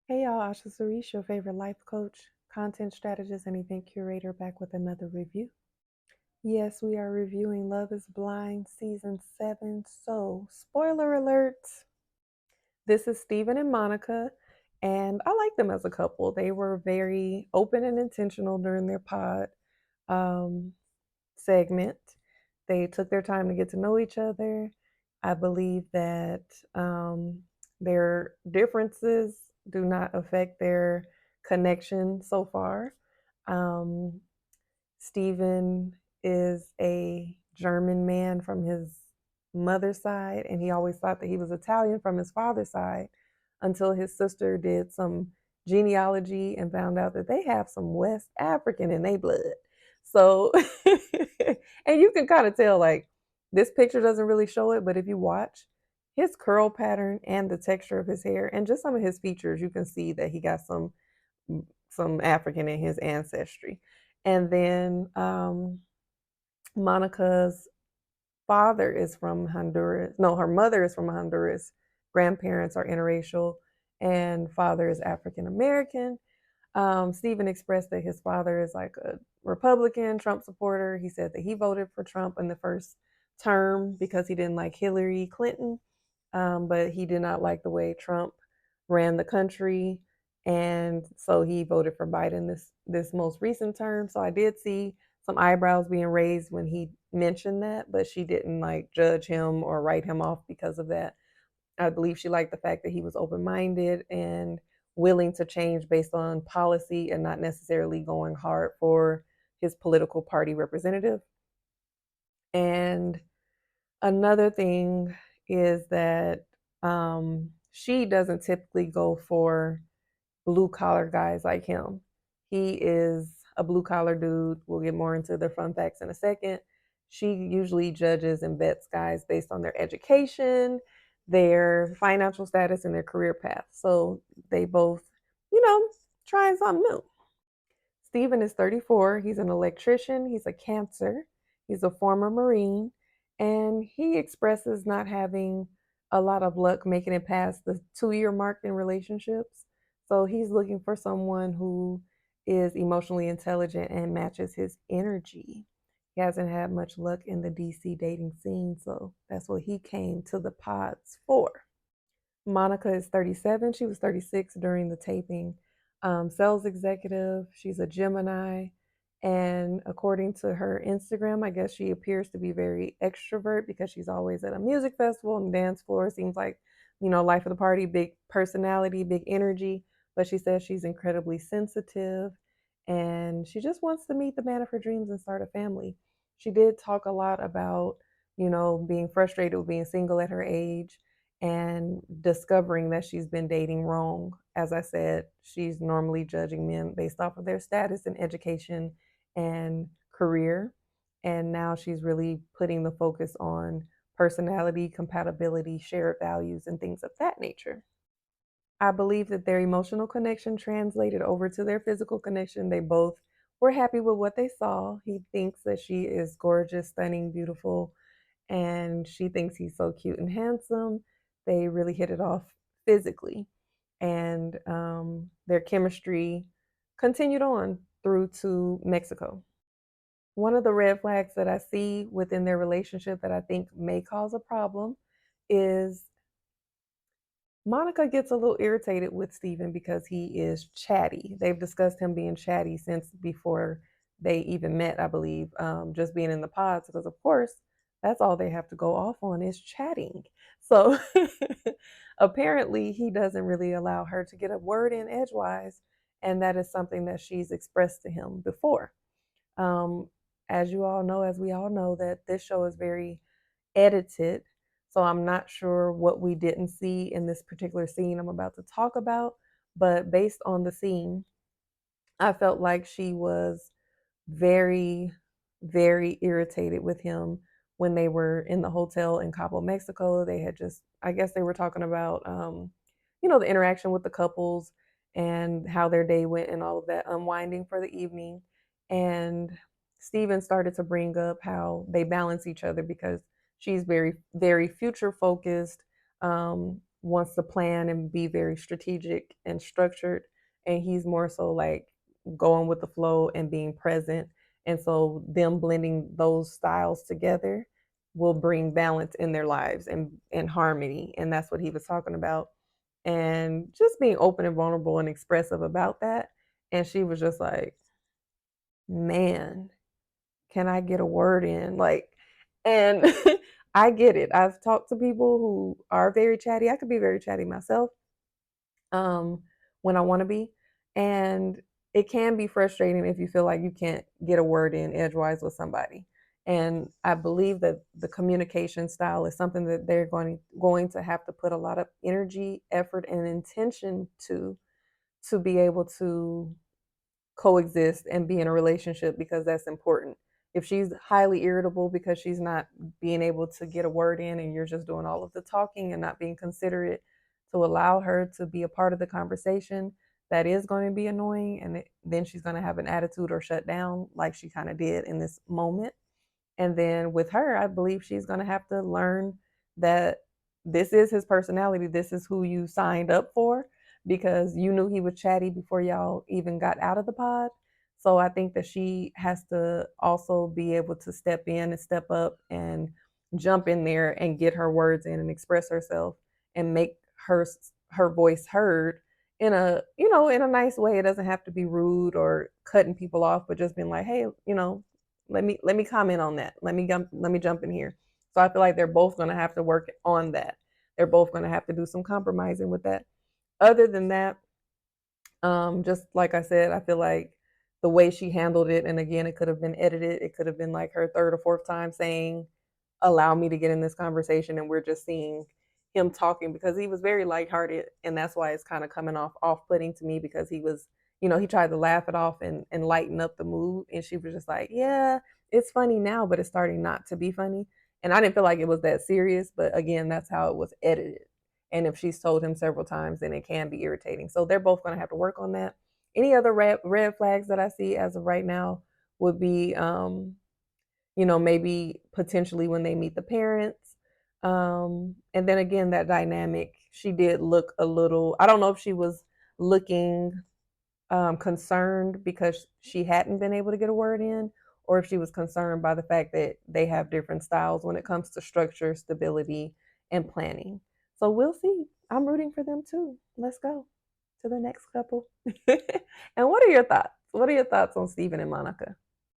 Hey y'all, Asha Sarish, your favorite life coach, content strategist, and event curator, back with another review. Yes, we are reviewing Love is Blind Season 7. So, spoiler alert, this is Steven and Monica, and I like them as a couple. They were very open and intentional during their pod um, segment. They took their time to get to know each other. I believe that their differences do not affect their connection so far. Um, Stephen is a German man from his mother's side, and he always thought that he was Italian from his father's side until his sister did some genealogy and found out that they have some West African in their blood. So, and you can kind of tell, like, this picture doesn't really show it, but if you watch his curl pattern and the texture of his hair and just some of his features, you can see that he got some African in his ancestry. And then Monica's father is from Honduras. No, her mother is from Honduras. Grandparents are interracial, and father is African American. Stephen expressed that his father is like a Republican, Trump supporter. He said that he voted for Trump in the first term because he didn't like Hillary Clinton, but he did not like the way Trump ran the country, and so he voted for Biden this most recent term. So I did see some eyebrows being raised when he mentioned that, but she didn't like judge him or write him off because of that. I believe she liked the fact that he was open minded and willing to change based on policy and not necessarily going hard for his political party representative. And another thing is that she doesn't typically go for blue collar guys like him. He is a blue collar dude. We'll get more into the fun facts in a second. She usually judges and vets guys based on their education, their financial status, and their career path. So they both, you know, trying something new. Steven is 34. He's an electrician. He's a Cancer. He's a former Marine. And he expresses not having a lot of luck making it past the 2 year mark in relationships. So he's looking for someone who is emotionally intelligent and matches his energy. He hasn't had much luck in the DC dating scene. So that's what he came to the pods for. Monica is 37. She was 36 during the taping. Sales executive. She's a Gemini. And according to her Instagram, I guess she appears to be very extrovert because she's always at a music festival and dance floor. Seems like, life of the party, big personality, big energy. But she says she's incredibly sensitive and she just wants to meet the man of her dreams and start a family. She did talk a lot about, being frustrated with being single at her age and discovering that she's been dating wrong. As I said, she's normally judging men based off of their status and education and career. And now she's really putting the focus on personality, compatibility, shared values, and things of that nature. I believe that their emotional connection translated over to their physical connection. They both were happy with what they saw. He thinks that she is gorgeous, stunning, beautiful, and she thinks he's so cute and handsome. They really hit it off physically, and their chemistry continued on through to Mexico. One of the red flags that I see within their relationship that I think may cause a problem is Monica gets a little irritated with Steven because he is chatty. They've discussed him being chatty since before they even met, I believe, just being in the pods, because, of course, that's all they have to go off on is chatting. So apparently, he doesn't really allow her to get a word in edgewise. And that is something that she's expressed to him before. Um, as you all know, as we all know, that this show is very edited. So I'm not sure what we didn't see in this particular scene I'm about to talk about. But based on the scene, I felt like she was very, very irritated with him when they were in the hotel in Cabo, Mexico. They had just, I guess they were talking about, the interaction with the couples and how their day went and all of that, unwinding for the evening. And Steven started to bring up how they balance each other because she's very, very future focused, wants to plan and be very strategic and structured, and he's more so like going with the flow and being present. And so them blending those styles together will bring balance in their lives and harmony. And that's what he was talking about. And just being open and vulnerable and expressive about that. And she was just like, man, can I get a word in? Like, and I get it. I've talked to people who are very chatty. I could be very chatty myself, um, when I want to be. And it can be frustrating if you feel like you can't get a word in edgewise with somebody. And I believe that the communication style is something that they're going to have to put a lot of energy, effort, and intention to be able to coexist and be in a relationship, because that's important. If she's highly irritable because she's not being able to get a word in and you're just doing all of the talking and not being considerate to allow her to be a part of the conversation, that is going to be annoying. And then she's going to have an attitude or shut down like she kind of did in this moment. And then with her, I believe she's going to have to learn that this is his personality. This is who you signed up for, because you knew he was chatty before y'all even got out of the pod. So I think that she has to also be able to step in and step up and jump in there and get her words in and express herself and make her voice heard in a, in a nice way. It doesn't have to be rude or cutting people off, but just being like, hey, let me comment on that. Let me jump in here. So I feel like they're both going to have to work on that. They're both going to have to do some compromising with that. Other than that, just like I said, I feel like the way she handled it, and again, it could have been edited. It could have been like her third or fourth time saying, allow me to get in this conversation, and we're just seeing him talking, because he was very lighthearted, and that's why it's kind of coming off-putting to me, because he was, he tried to laugh it off and lighten up the mood, and she was just like, yeah, it's funny now, but it's starting not to be funny. And I didn't feel like it was that serious, but again, that's how it was edited. And if she's told him several times, then it can be irritating. So they're both going to have to work on that. Any other red flags that I see as of right now would be, maybe potentially when they meet the parents. And then again, that dynamic, she did look a little, I don't know if she was looking concerned because she hadn't been able to get a word in, or if she was concerned by the fact that they have different styles when it comes to structure, stability, and planning. So we'll see. I'm rooting for them too. Let's go to the next couple. And what are your thoughts? What are your thoughts on Stephen and Monica?